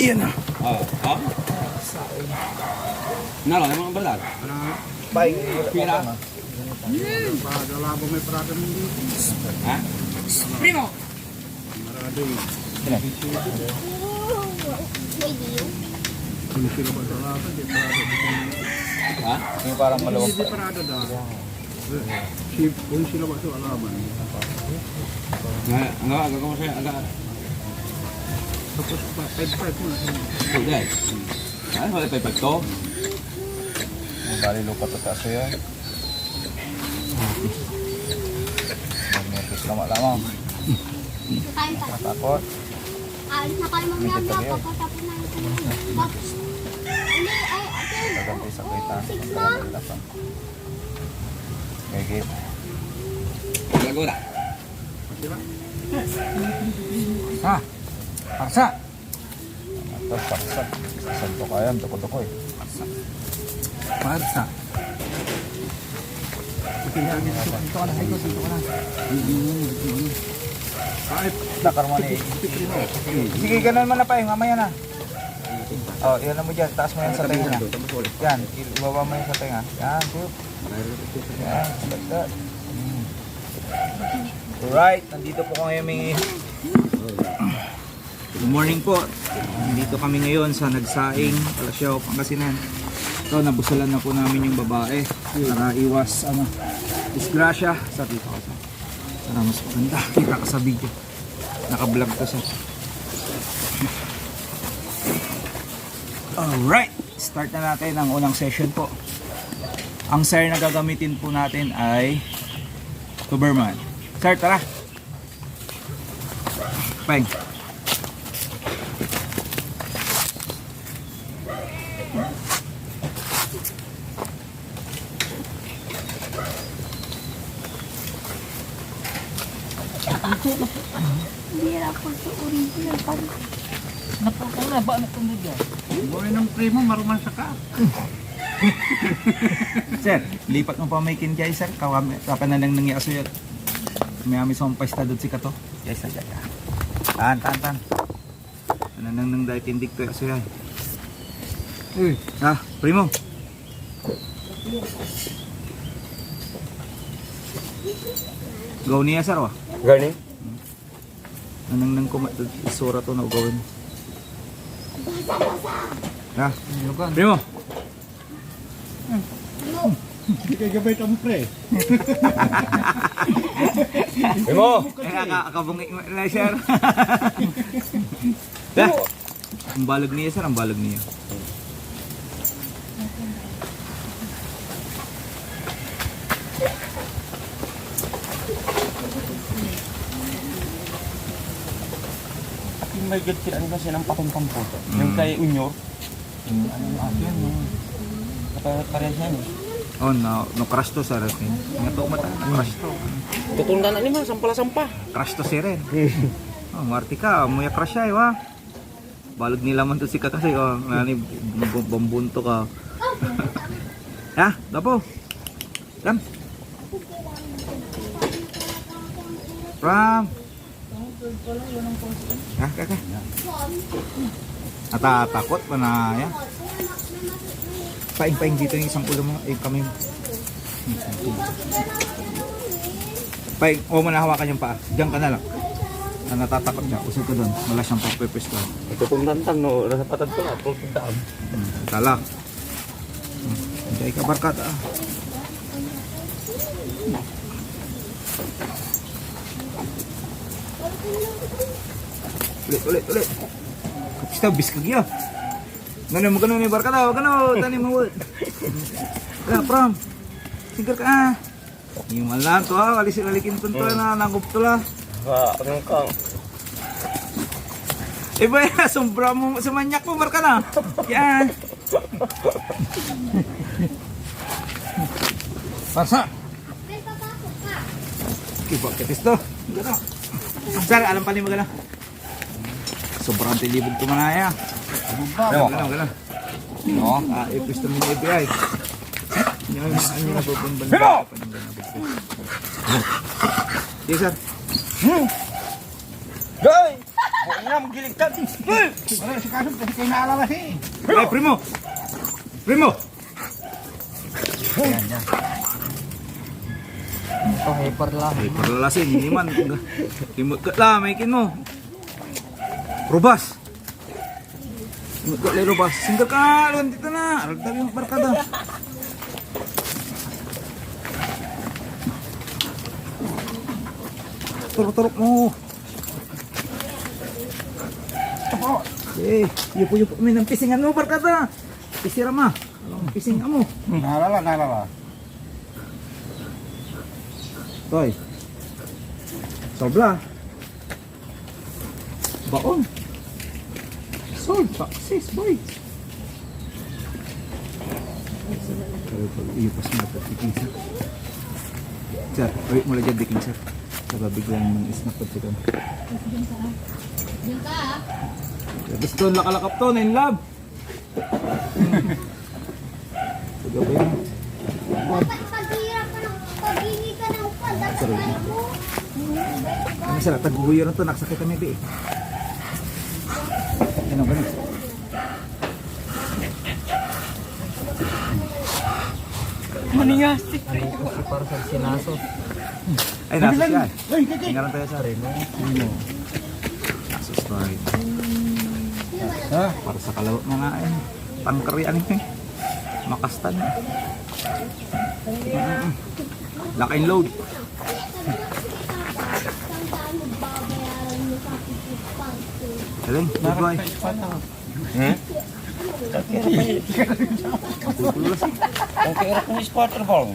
Iyan na. Oh. Nalo, emang benar? Baik. Pira. Pada labo may parada mo dito. Ha? Primo! Marado yun. Sino? Kung sila ba sa labo, di parada dito. Ha? Yung parang maluwag Hindi parada daw. Kung sila ba sa alaban. Agak kamu saya agak. Tapos 5-5 mo. Sudah. Ah, boleh pepe to. Yung bali lupa to kaso yan. Magnetis lama-lama. Kain pa. Matakot. Alis na kayo mamaya pagkatapos na ito. Tapos, hindi, ay, ate. Gaganti sa kita. Six na. Gigit. Lagu dah. Ah, paksa. Ito, paksa. Santo kayam, tuko-tuko eh. Paksa. Dito ka na, Haiko. Dito ka na. Dakar mo ni. Sige, ganun mo na pa eh. Mamaya na. Oh, iyan mo dyan. Taas mo yan sa tenga. Yan, ibaba mo yan sa tenga. Yan, tip. Yan, bagdad. Alright, nandito po kami. Good morning po. Nandito kami ngayon sa Nagsaing, Palasyo, Pangasinan. Ito, nabusalan na po namin yung babae para iwas disgrasya. Sa dito ko. Para mas maganda. Kita ka sa video. Naka-vlog to siya. Alright, start na natin ang unang session po. Ang sir na gagamitin po natin ay Tuberman. Sir, tara. Peng. Bira po sa original pag Napakala ba na itong nagyan? Buhay ng primo, maruman sa ka. Sir, lipat mo pa may kinjay sir. Kapananang nangyaso yun. May amis akong paista doon si Kato. Yes, sir. Tan. Pananang nang dahil tindig to yaso yan. Uy, primo. Gaw niya sir wa? Gani? Anang nang isura to na ugawin. Primo. Hindi kayo gabay itong pre. Primo. Kakabungi na sir. Ang balag niya sir, ang balag niya. May good sila ano kasi ng pakumpang po. Yung kay Unyor. Yan yung parehas yan eh. Oh, no crush to sir. Nga to mata, crush to. Tutunda na ni man sampala-sampa. Crush to sir. Oh, marti ka, muya crush ay wa. Balag nila man to si kasi oh, nani bambunto ka. Ha, dapo. Dam. Pram. Kaka. Takot pa na ya. Paing-paing dito yung isang ulo mo. Kami. Paing, mo na hawakan yung paa. Diyan ka na lang. Natatakot siya. Usog ka doon. Wala siyang pagpepesto. Ito pong nantang no, nasa patad ko na, pulpuntaan. Tala. Hindi ka barkada. Ulit. Kapis daw, biskag yun. Ganun ni barkada. Ganun, tani mo. Kaya, pram. Sigar ka. Yung malan to ha. Alisin-alikin to na. Nangup to la. Ano kang? Iba yan. Sombra mo. Sumanyak mo, barkada. Yan. Paksa. may papasok ka. Iba, kapis to. Ganun. Sir, alam pa ni mo gano'n. Sobrang tilibog tumanaya. Gano'n. No, ipis to mini API. Yan, ano na bubunban na pa ng gano'n. Yes, sir. Goy! Oo nga, magiling ka. Wala si Kaso kasi kayo naalala si. Ay, primo! Primo! Yan, yan. Ito, hyper lang. Ay, paralasin, hindi man. Timot ka lang, maikin mo. Robas! Timot ka lang, Robas. Singgol ka, luwan dito na. Aragdag yung barkada. Turok-turok mo. Eh, yupo-yupo kami ng pisingan mo, barkada. Pisira ma. Pisingan mo. Naalala. Toy. Sobra. Baon. Sold. Paksis, boy. Pero pag iupas mo ito, diking sir. Sir, wait mo lang dyan, diking sir. Saka biglang mang isnap at sikan. Diyan ka ah. Tapos doon, lakalakap to, na in love. Sige ba yun? Dapat paghihirap ka ng paghingi ka ng upad. Dapat kaya mo. Ano sir, taguhuyo na to, nakasakit kami ba eh. Ano ba na? Maningastik. Kasi para sa sinaso. Ay, nasus yan. Tingnan tayo sa rin. Nasus tayo. Para sa kalawat na nga eh. Pangkarian eh. Makastan eh. Lock and load. Galing, good boy. Tutulas eh. Ang kira ko ni spotter bang.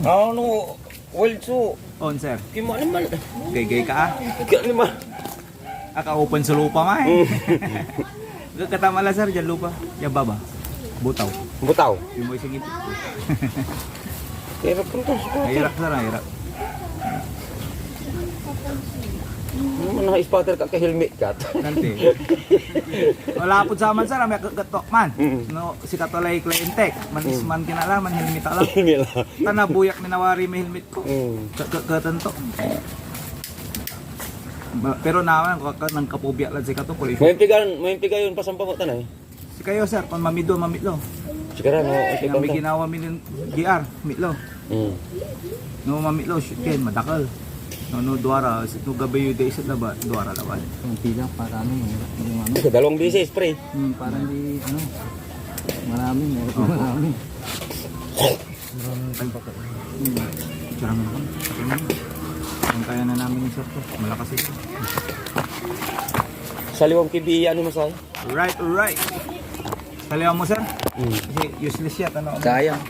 Ano, well so, On sir. gimana naman? Gay ka ah. Kaya naman. Aka-open sa lupa nga eh. Katama lang sir, dyan lupa. Yan baba. Butaw. Butaw. Yung mo sige. Kira ko to. Hirap sir, hirap. Ano na spotter ka helmet kat. Nanti. Wala po sa man sir, may gatok man. No, si katolay klientek. Manis man kinalaman, helmet ala. Nila. Tanabuyak minawari may helmet ko. Katanto. Pero naman, nang kapubya lang si kato. May impigayon pasampang ko tanay. Si kayo sir, kung mamidlo. Sigara no, Kaya may ginawa min GR, mitlo. No mamitlo, shit madakal. No duara, no gabi yung day sa laba, duara laban. Yung pila para ano, yung ano. Dalawang bisis, pre. Parang di, ano, marami, meron pa marami. Charang naman. Ang kaya na namin yung sir to, malakas ito. Sa liwang kibiya ano masay? Alright. Kaliwa mo sir? Kasi useless yan, ano? Sayang.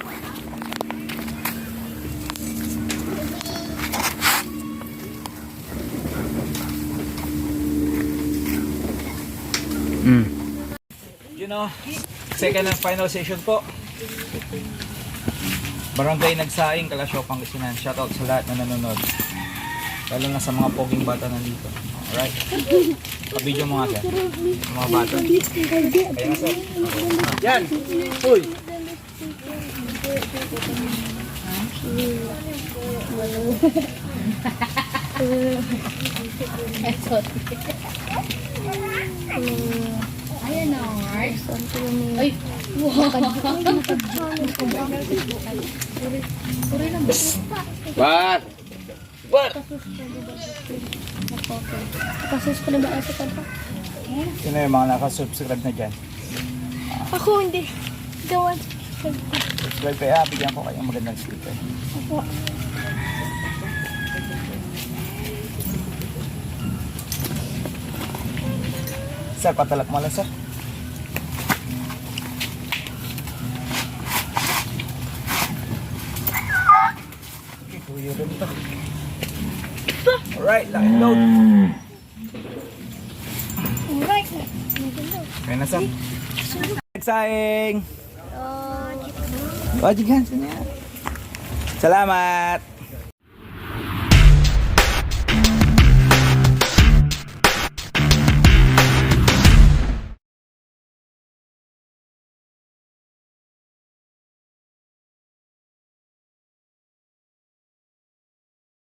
You know, second and final session po. Barangay Nagsaing, Kalasyaw, Pangasinan. Shoutout sa lahat na nanonood. Lalo na sa mga poging bata nandito. Alright. Pa-video mo nga sir. Sa mga bata. Kaya nga sir. Yan! Uy! Ayan na, Mark. Ay, wow. What? Kasus ko na ba sa kanta? Sino yung mga nakasubscribe na dyan? Ako hindi. Gawan. Subscribe kayo ha. Bigyan ko kayong magandang sticker. Ako. Sir, patalak mo lang sir. Okay, tuyo rin ito. Alright, lock and load. Alright. Kaya na sir. Nagsaing! Wajib hands niya. Salamat!